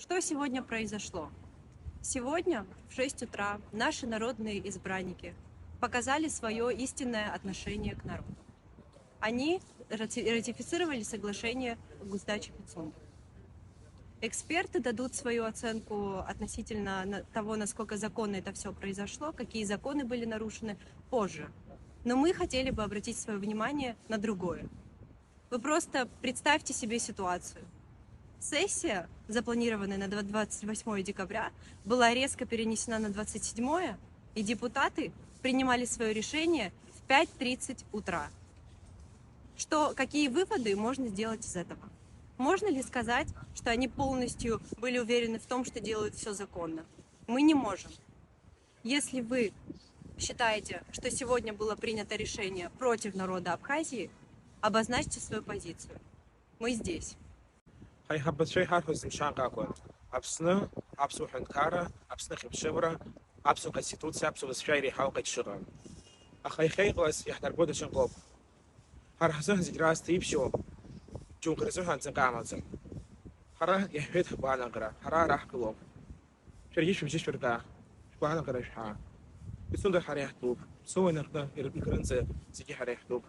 Что сегодня произошло? Сегодня в 6 утра наши народные избранники показали свое истинное отношение к народу. Они ратифицировали соглашение Госдачи Пицунда. Эксперты дадут свою оценку относительно того, насколько законно это все произошло, какие законы были нарушены позже. Но мы хотели бы обратить свое внимание на другое. Вы просто представьте себе ситуацию. Сессия, запланированная на 28 декабря, была резко перенесена на 27, и депутаты принимали свое решение в 5:30 утра. Какие выводы можно сделать из этого? Можно ли сказать, что они полностью были уверены в том, что делают все законно? Мы не можем. Если вы считаете, что сегодня было принято решение против народа Абхазии, обозначьте свою позицию. Мы здесь. Հայհաբծրի հար հոսնշան կակոն, ապսնը, ապսու հնկարը, ապսնը խիպշևրը, ապսու կասիտուցիա, ապսու վսվյայրի հալყայt շղան. Ախայխայ գլաս яхтарбода ченклоп. Хархасан зиграс типсио, джункресу ханцен камацен. Хара яхвет хбанагра, хара рахклоп. Шергиш вмчиш перга, хбанагра шха. Бисунда харяхтуб, суэнахна ирбикрэнце зиги харяхтуб.